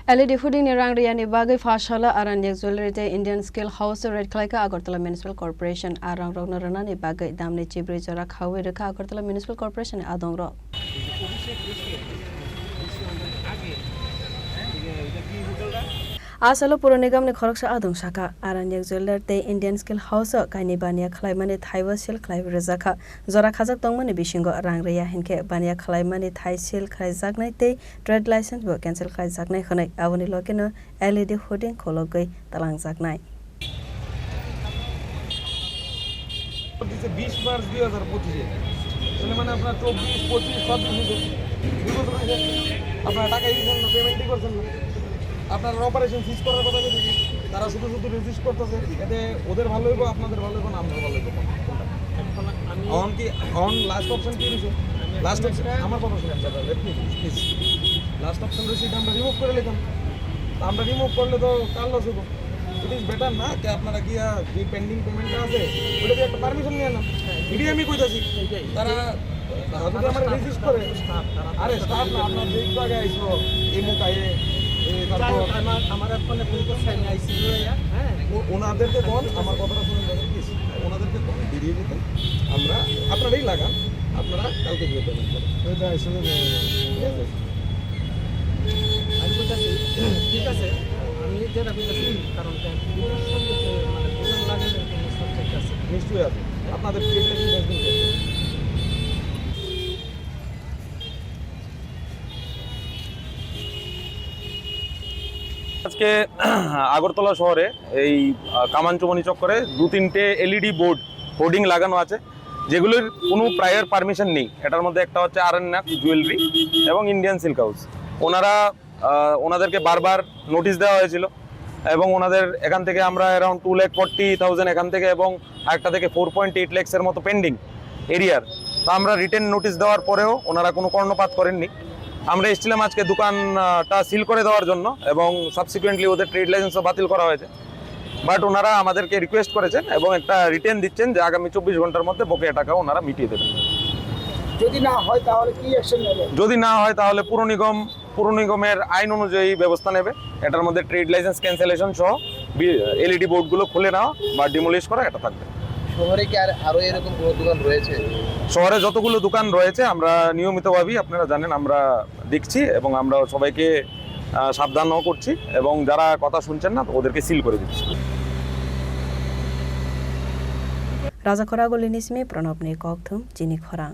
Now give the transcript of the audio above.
LED hooding ni rang riya ni bagai fashala aran yak jewelry Indian Skill House red khlaika Agartala Municipal Corporation arang rogna rana ni bagai damni chibri jora khawe rekha Agartala Municipal Corporation adong ro Asalo Puro Nigam ni khoroksa adong saka aran yak jewelry te Indian Skill House kaini bania khlaimani thaiwa sil khlai rezaka jora khajak tongmani bisingo rang riya hinke bania khlaimani thai sil khlai jaknai te trade license bo cancel khlai jaknai khonai aboni lokeno LED hoarding khologai talang jaknai 20 मार्च 2025 মানে আপনারা 24 25 26 আপনারা টাকা দিয়েছেন না পেমেন্টই করছেন না আপনারা operation সিজ করার কথা বলছি তারা শুধু শুধু রেজিস্ট করতেছে এতে ওদের ভালো হইব আপনাদের ভালো হইব না আমাদের ভালো হইব আমি অন কি অন লাস্ট অপশন কি রইছে লাস্ট অপশন আমার কথা শুনেন দাদা let me please last option রইছে আমরা রিমুভ করে নিলাম আমরা রিমুভ করলে তো কাল লস হইব ইট ইজ বেটার না যে আপনারা কি যে পেন্ডিং পেমেন্টটা আছে ওটা দিয়ে একটা পারমিশন নিয়ে নাও এডি আমি কইতাছি তারা যদি আমরা রেজিস্ট করে আরে স্টাফ না আপনার যে একটু আগে আইছো এই মুকায়ে আমার ফোনে ফোন সাইন আইসি হ্যাঁ ওনাদেরকে কোন আমার কথাটা শুনুন প্লিজ ওনাদেরকে কোন বেরিয়ে যেতে আমরা আপনারাই লাগান আপনারা কালকে দিয়ে পেমেন্ট করেন ওইটা আইসো আমি কইতাছি ঠিক আছে আমি যেটা কইতাছি কারণ মানে প্রোগ্রাম লাগানোর কোনো সাবজেক্ট আছে নিশ্চয়ই আছে আপনাদের ট্রেড লাইসেন্স আজকে আগরতলা শহরে এই কামানচুমনি চক্করে 2-3টে এলইডি বোর্ড হোর্ডিং লাগানো আছে যেগুলোর কোনো প্রায়র পারমিশন নেই এটার মধ্যে একটা হচ্ছে আরণ্যক জুয়েলারি এবং ইন্ডিয়ান সিল্ক হাউস ওনাদেরকে বারবার নোটিশ দেওয়া হয়েছিল এবং ওনাদের এখান থেকে আমরা অ্যারাউন্ড 2,40,000 এখান থেকে এবং আরেকটা থেকে 4.8 লাখের মতো পেন্ডিং এরিয়ার তো আমরা রিটেন নোটিশ দেওয়ার পরেও ওনারা কোনো কর্ণপাত করেননি আমরা এসেছিলাম আজকে দোকানটা সিল করে দেওয়ার জন্য এবং সাবসিকুয়েন্টলি ওদের ট্রেড লাইসেন্সও বাতিল করা হয়েছে বাট ওনারা আমাদেরকে রিকোয়েস্ট করেছেন এবং একটা রিটেন দিচ্ছেন যে আগামী 24 ঘন্টার মধ্যে বকেয়া টাকা ওনারা মিটিয়ে দেবেন যদি না হয় তাহলে কি অ্যাকশন নেবে যদি না হয় তাহলে পুর নিগমের আইন অনুযায়ী ব্যবস্থা নেবে এটার মধ্যে ট্রেড লাইসেন্স ক্যান্সেলেশন সহ এলইডি বোর্ডগুলো খুলে নেওয়া বা ডিমোলিশ করা এটা থাকবে শহরে কি আরো এরকম কোনো দোকান রয়েছে শহরে যতগুলো দোকান রয়েছে আমরা নিয়মিতভাবেই আপনারা জানেন আমরা দেখছি এবং আমরা সবাইকে সাবধানও করছি এবং যারা কথা শুনছেন না ওদেরকে সিল করে দিচ্ছি রাজা খরাগলিনিসমি প্রণব নি ককথম চিনি খরাং